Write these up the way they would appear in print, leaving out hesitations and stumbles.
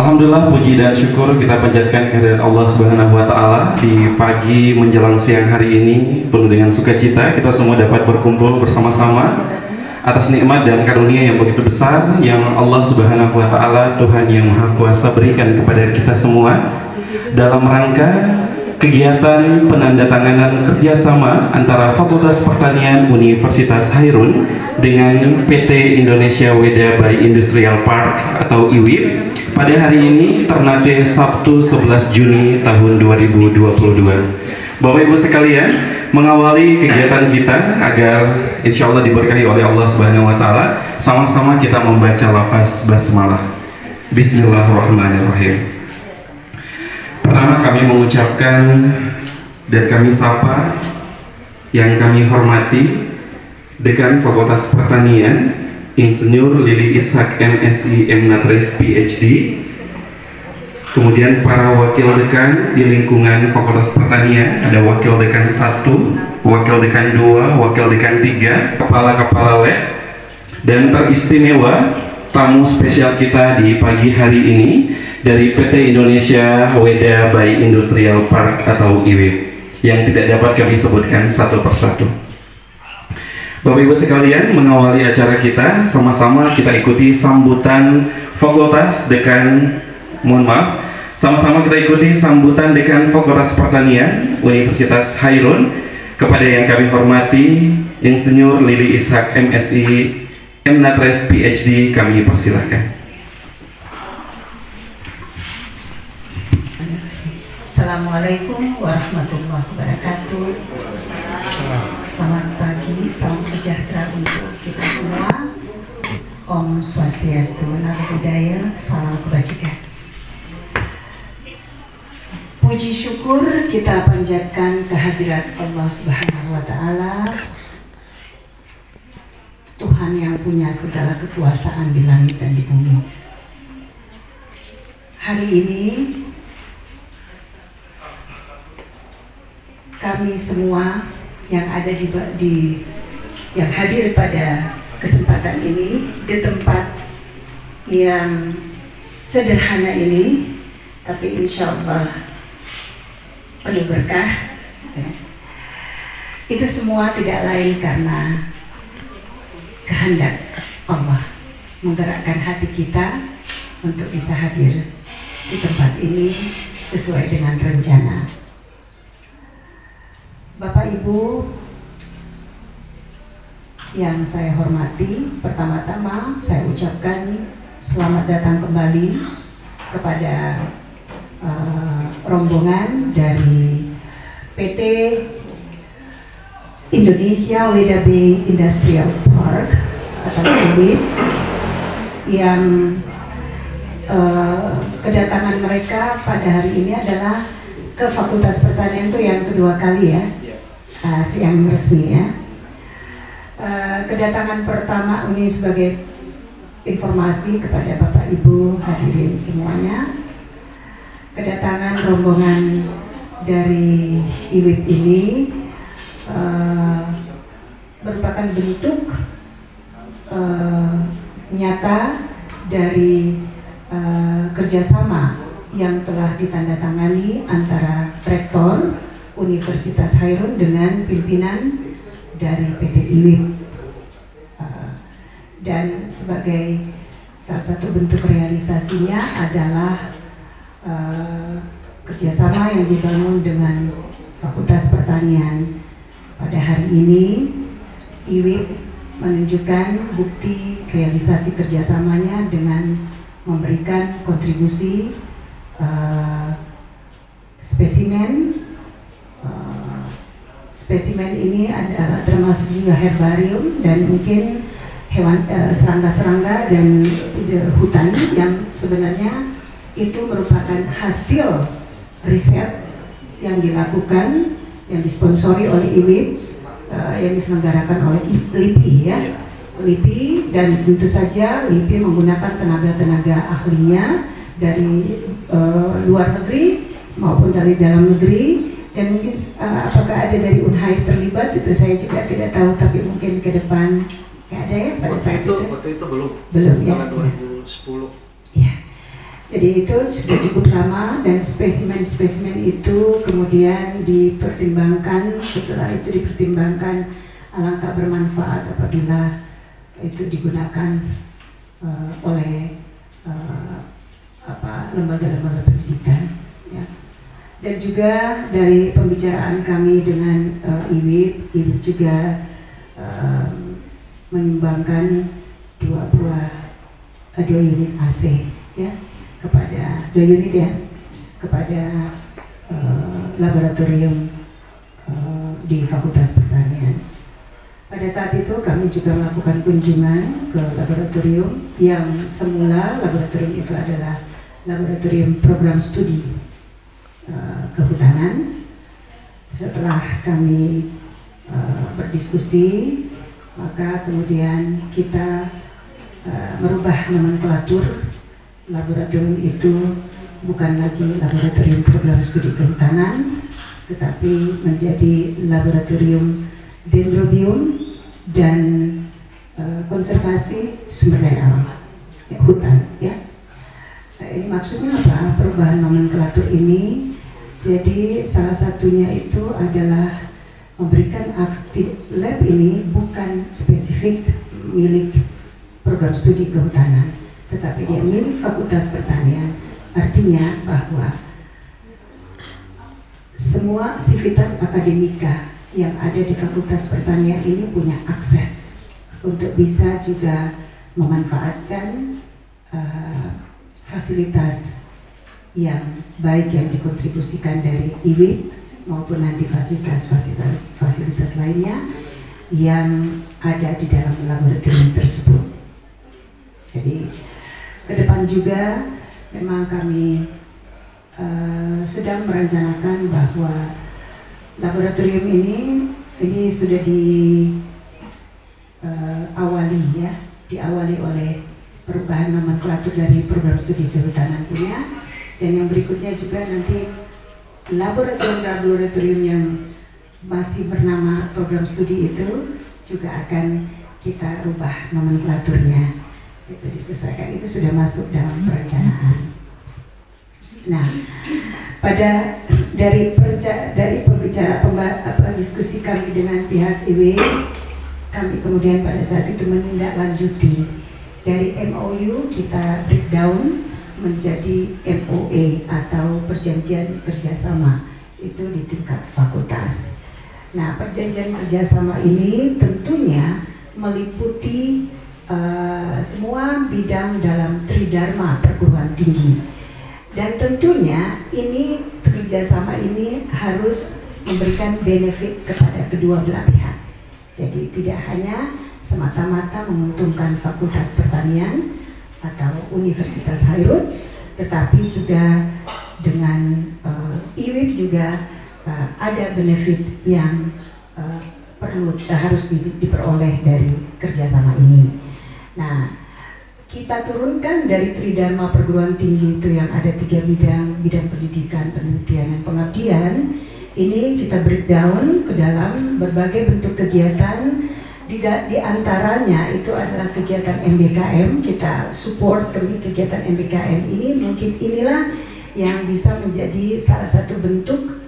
Alhamdulillah, puji dan syukur kita panjatkan kehadirat Allah Subhanahu wa Ta'ala. Di pagi menjelang siang hari ini penuh dengan sukacita, kita semua dapat berkumpul bersama-sama atas nikmat dan karunia yang begitu besar yang Allah Subhanahu wa Ta'ala, Tuhan yang Maha Kuasa, berikan kepada kita semua dalam rangka kegiatan penandatanganan kerjasama antara Fakultas Pertanian Universitas Hairun dengan PT Indonesia Weda by Industrial Park atau IWIP pada hari ini, Ternate Sabtu 11 Juni tahun 2022. Bapak Ibu sekalian, mengawali kegiatan kita agar insya Allah diberkahi oleh Allah Subhanahu wa Ta'ala, sama-sama kita membaca lafaz basmalah. Bismillahirrahmanirrahim. Pertama kami mengucapkan dan kami sapa yang kami hormati Dekan Fakultas Pertanian Insinyur Lili Ishak MSI MNatRes PhD, kemudian para wakil dekan di lingkungan Fakultas Pertanian, ada wakil dekan 1, wakil dekan 2, wakil dekan 3, kepala-kepala lab, dan teristimewa tamu spesial kita di pagi hari ini dari PT Indonesia Weda by Industrial Park atau IWIP yang tidak dapat kami sebutkan satu persatu. Bapak Ibu sekalian, mengawali acara kita, sama-sama kita ikuti sambutan Fakultas Dekan, sama-sama kita ikuti sambutan Dekan Fakultas Pertanian Universitas Hairun kepada yang kami hormati Insinyur Lili Ishak MSI MNatRes PhD, kami persilahkan. Assalamualaikum warahmatullahi wabarakatuh. Selamat pagi, salam sejahtera untuk kita semua. Om Swastiastu, Namo Buddhaya, salam kebajikan. Puji syukur kita panjatkan kehadirat Allah Subhanahu wa Ta'ala, Tuhan yang punya segala kekuasaan di langit dan di bumi. Hari ini kami semua yang ada yang hadir pada kesempatan ini di tempat yang sederhana ini, tapi insya Allah penuh berkah. Itu semua tidak lain karena kehendak Allah menggerakkan hati kita untuk bisa hadir di tempat ini sesuai dengan rencana. Bapak Ibu yang saya hormati, pertama-tama saya ucapkan selamat datang kembali kepada rombongan dari PT Indonesia Weda by Industrial Park atau IWIP yang kedatangan mereka pada hari ini adalah ke Fakultas Pertanian itu yang kedua kali ya, yang resmi ya. Kedatangan pertama ini sebagai informasi kepada Bapak Ibu hadirin semuanya. Kedatangan rombongan dari IWIP ini merupakan bentuk nyata dari kerjasama yang telah ditandatangani antara Rektor Universitas Hairun dengan pimpinan dari PT IWIP, dan sebagai salah satu bentuk realisasinya adalah kerjasama yang dibangun dengan Fakultas Pertanian. Pada hari ini IWIP menunjukkan bukti realisasi kerjasamanya dengan memberikan kontribusi spesimen ini adalah termasuk juga herbarium dan mungkin hewan serangga-serangga dan hutan yang sebenarnya itu merupakan hasil riset yang dilakukan, yang disponsori oleh IWIP, yang diselenggarakan oleh LIPI ya. LIPI, dan tentu saja LIPI menggunakan tenaga-tenaga ahlinya dari luar negeri maupun dari dalam negeri, dan mungkin apakah ada dari Unhair terlibat itu saya juga tidak tahu, tapi mungkin ke depan nggak ada ya pada saat itu. Waktu itu belum ya. 2010. Ya. Jadi itu sudah cukup lama dan spesimen-spesimen itu kemudian dipertimbangkan. Setelah itu dipertimbangkan alangkah bermanfaat apabila itu digunakan oleh lembaga-lembaga pendidikan. Ya. Dan juga dari pembicaraan kami dengan IWIB juga menyumbangkan dua unit AC ya kepada 2 unit ya kepada laboratorium di Fakultas Pertanian. Pada saat itu kami juga melakukan kunjungan ke laboratorium yang semula laboratorium itu adalah laboratorium program studi kehutanan. Setelah kami berdiskusi, maka kemudian kita merubah nomenklatur. Laboratorium itu bukan lagi laboratorium program studi kehutanan, tetapi menjadi laboratorium dendrobium dan konservasi sumber daya alam, hutan. Ya. Ini maksudnya apa? Perubahan nomenklatur ini, jadi salah satunya itu adalah memberikan lab ini bukan spesifik milik program studi kehutanan, tetapi dia milik Fakultas Pertanian. Artinya bahwa semua sivitas akademika yang ada di Fakultas Pertanian ini punya akses untuk bisa juga memanfaatkan fasilitas yang baik yang dikontribusikan dari IWIB maupun nanti fasilitas lainnya yang ada di dalam laboratorium tersebut. Jadi ke depan juga memang kami sedang merencanakan bahwa laboratorium ini sudah diawali oleh perubahan nomenklatur dari program studi kehutanan punya, dan yang berikutnya juga nanti laboratorium yang masih bernama program studi itu juga akan kita rubah nomenklaturnya. Itu disesuaikan, itu sudah masuk dalam perencanaan. Nah, dari diskusi kami dengan pihak IW, kami kemudian pada saat itu menindaklanjuti dari MOU kita breakdown menjadi MOA atau perjanjian kerjasama itu di tingkat fakultas. Nah, perjanjian kerjasama ini tentunya meliputi semua bidang dalam tridharma perguruan tinggi, dan tentunya ini kerjasama ini harus memberikan benefit kepada kedua belah pihak. Jadi tidak hanya semata-mata menguntungkan Fakultas Pertanian atau Universitas Hairut, tetapi juga dengan IWIB juga ada benefit yang harus diperoleh dari kerjasama ini. Nah, kita turunkan dari tridharma perguruan tinggi itu yang ada 3 bidang pendidikan, penelitian, dan pengabdian. Ini kita breakdown ke dalam berbagai bentuk kegiatan. Di antaranya itu adalah kegiatan MBKM. Kita support kegiatan MBKM ini, mungkin inilah yang bisa menjadi salah satu bentuk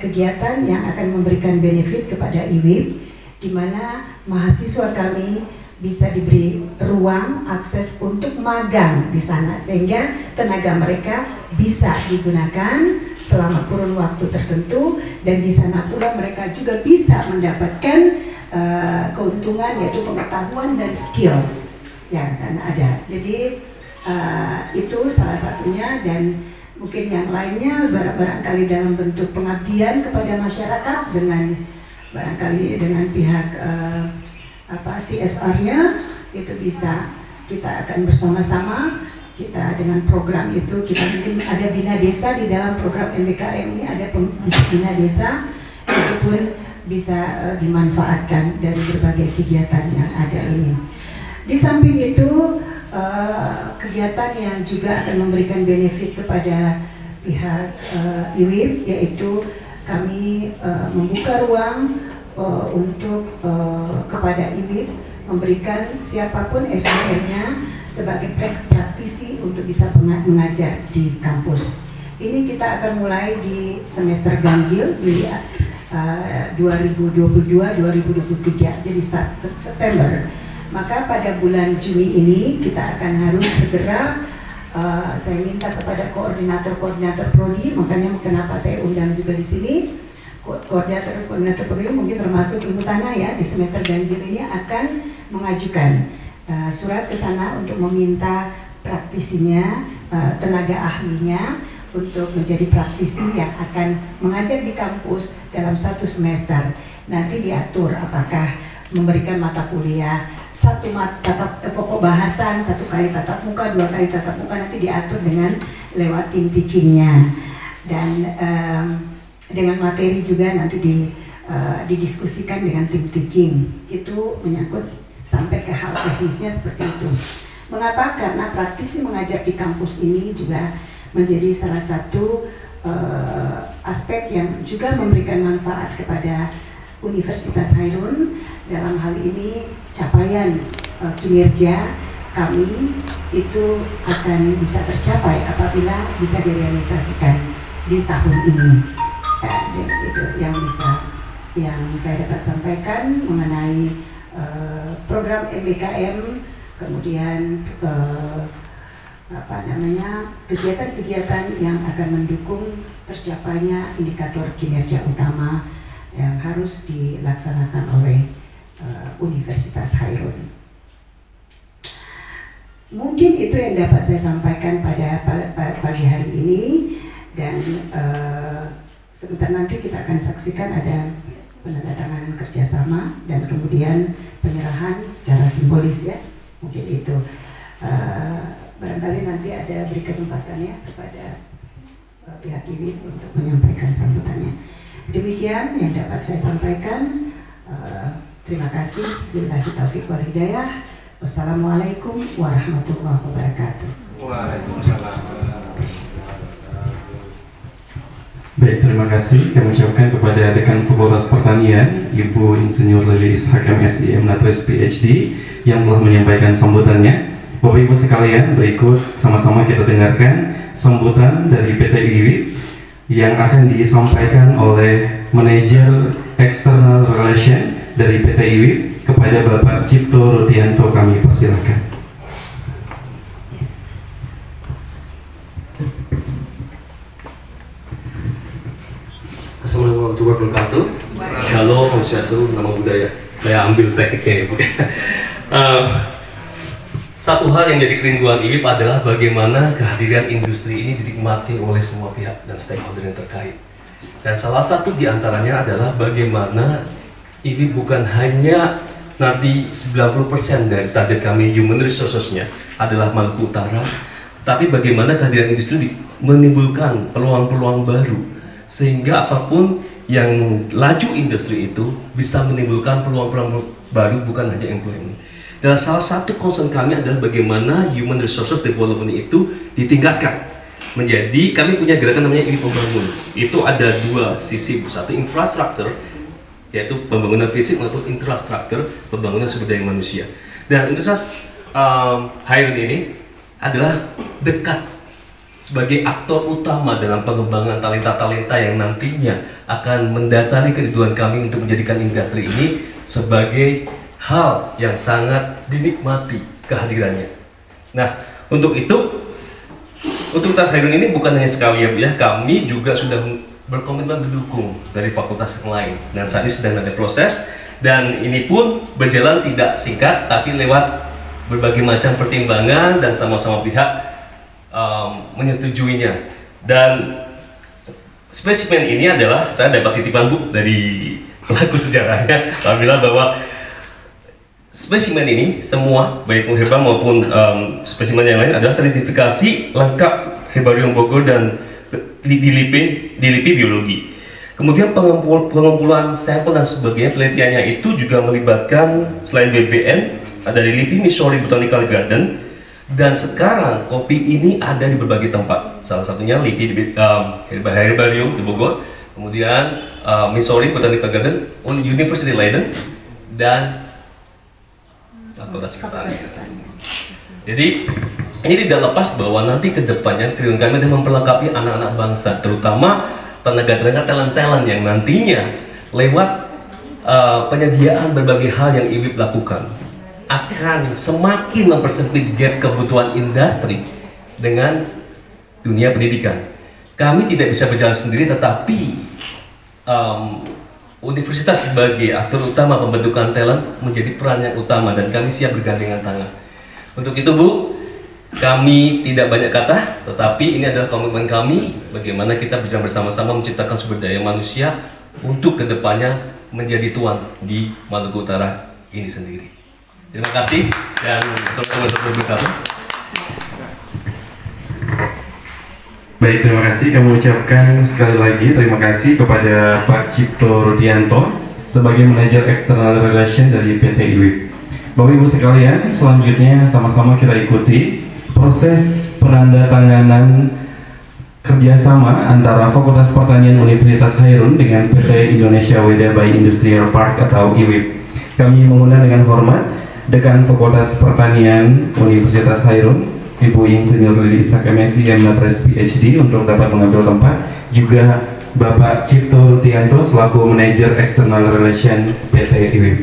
kegiatan yang akan memberikan benefit kepada IWIB, di mana mahasiswa kami bisa diberi ruang akses untuk magang di sana, sehingga tenaga mereka bisa digunakan selama kurun waktu tertentu, dan di sana pula mereka juga bisa mendapatkan keuntungan, yaitu pengetahuan dan skill yang ada. Jadi itu salah satunya, dan mungkin yang lainnya barangkali dalam bentuk pengabdian kepada masyarakat dengan barangkali dengan pihak CSR-nya itu bisa kita akan bersama-sama. Kita dengan program itu kita mungkin ada bina desa di dalam program MBKM ini, ada bina desa, itu pun bisa dimanfaatkan dari berbagai kegiatan yang ada ini. Di samping itu kegiatan yang juga akan memberikan benefit kepada pihak IWIB, yaitu kami membuka ruang untuk kepada IWIB memberikan siapapun SDM-nya sebagai praktisi untuk bisa mengajar di kampus. Ini kita akan mulai di semester ganjil di 2022-2023, jadi start September. Maka pada bulan Juni ini kita akan harus segera, saya minta kepada koordinator prodi, makanya kenapa saya undang juga di sini. Koordinator prodi mungkin termasuk Ibu Tana ya, di semester ganjil ini akan mengajukan surat ke sana untuk meminta praktisinya, tenaga ahlinya untuk menjadi praktisi yang akan mengajar di kampus dalam 1 semester. Nanti diatur apakah memberikan mata kuliah, satu pokok bahasan, 1 kali tatap muka, 2 kali tatap muka, nanti diatur dengan lewat tim teachingnya, dan dengan materi juga nanti didiskusikan dengan tim teaching. Itu menyangkut sampai ke hal teknisnya seperti itu. Mengapa? Karena praktisi mengajar di kampus ini juga menjadi salah satu aspek yang juga memberikan manfaat kepada Universitas Hairun. Dalam hal ini capaian kinerja kami itu akan bisa tercapai apabila bisa direalisasikan di tahun ini. Itu yang saya dapat sampaikan mengenai program MBKM, kemudian kegiatan-kegiatan yang akan mendukung tercapainya indikator kinerja utama yang harus dilaksanakan oleh Universitas Hairun. Mungkin itu yang dapat saya sampaikan pada pagi hari ini, dan sebentar nanti kita akan saksikan ada penandatanganan kerjasama dan kemudian penyerahan secara simbolis ya, mungkin itu. Barangkali nanti ada beri kesempatannya kepada pihak IWIB untuk menyampaikan sambutannya. Demikian yang dapat saya sampaikan. Terima kasih. Billahi taufiq wal hidayah. Wassalamualaikum warahmatullahi wabarakatuh. Waalaikumsalam. Baik, terima kasih kami ucapkan kepada Dekan Fakultas Pertanian, Ibu Insinyur Lili Ishak MSI M.Natris PhD yang telah menyampaikan sambutannya. Bapak Ibu sekalian, berikut sama-sama kita dengarkan sambutan dari PT IWIB yang akan disampaikan oleh Manajer External Relation dari PT IWIB kepada Bapak Cipto Rutianto. Kami persilakan. Assalamualaikum warahmatullahi wabarakatuh. Shalom, Om Swastiastu, nama budaya. Saya ambil tekniknya ya Bu. Satu hal yang jadi kerinduan IWIB adalah bagaimana kehadiran industri ini dinikmati oleh semua pihak dan stakeholder yang terkait. Dan salah satu diantaranya adalah bagaimana IWIB bukan hanya nanti 90% dari target kami human resources-nya adalah Maluku Utara, tapi bagaimana kehadiran industri menimbulkan peluang-peluang baru, sehingga apapun yang laju industri itu bisa menimbulkan peluang-peluang baru, bukan hanya employment. Dan salah satu concern kami adalah bagaimana human resources development itu ditingkatkan. Menjadi kami punya gerakan namanya IWIB Membangun. Itu ada 2 sisi, satu infrastruktur, yaitu pembangunan fisik, maupun infrastruktur pembangunan sumber daya manusia. Dan Universitas Hairun ini adalah dekat sebagai aktor utama dalam pengembangan talenta-talenta yang nantinya akan mendasari kerinduan kami untuk menjadikan industri ini sebagai hal yang sangat dinikmati kehadirannya. Nah, untuk itu, untuk Universitas Hairun ini bukan hanya sekali ya Bu ya, kami juga sudah berkomitmen mendukung dari fakultas yang lain, dan saat ini sedang ada proses, dan ini pun berjalan tidak singkat tapi lewat berbagai macam pertimbangan dan sama-sama pihak menyetujuinya. Dan spesimen ini adalah, saya dapat titipan Bu dari pelaku sejarahnya, apabila bahwa spesimen ini semua, baik herbarium maupun spesimen yang lain adalah teridentifikasi lengkap herbarium Bogor dan di LIPI biologi. Kemudian pengumpulan sampel dan sebagainya, penelitiannya itu juga melibatkan selain BBN, ada di LIPI Missouri Botanical Garden, dan sekarang kopi ini ada di berbagai tempat. Salah satunya LIPI herbarium di Bogor, kemudian Missouri Botanical Garden, University Leiden, dan Fakultas Pertanian. Jadi ini tidak lepas bahwa nanti ke depannya Kerinduan kami akan memperlengkapi anak-anak bangsa, terutama tenaga-tenaga talent-talent yang nantinya lewat penyediaan berbagai hal yang IWIP lakukan akan semakin mempersempit gap kebutuhan industri dengan dunia pendidikan. Kami tidak bisa berjalan sendiri, tetapi universitas sebagai aktor utama pembentukan talent menjadi peran yang utama dan kami siap bergandengan tangan. Untuk itu Bu, kami tidak banyak kata, tetapi ini adalah komitmen kami bagaimana kita berjalan bersama-sama menciptakan sumber daya manusia untuk kedepannya menjadi tuan di Maluku Utara ini sendiri. Terima kasih dan selamat berkabung. Baik, terima kasih. Kami ucapkan sekali lagi terima kasih kepada Pak Cipto Rudianto sebagai Manajer External Relation dari PT IWIP. Bapak Ibu sekalian, selanjutnya sama-sama kita ikuti proses penandatanganan kerjasama antara Fakultas Pertanian Universitas Hairun dengan PT Indonesia Weda Bay Industrial Park atau IWIP. Kami mengundang dengan hormat Dekan Fakultas Pertanian Universitas Hairun, Ibu Insinyur Lili Ishak MSc M.Pres PhD untuk dapat mengambil tempat, juga Bapak Cipto Rudianto selaku Manajer External Relation PT IWIP.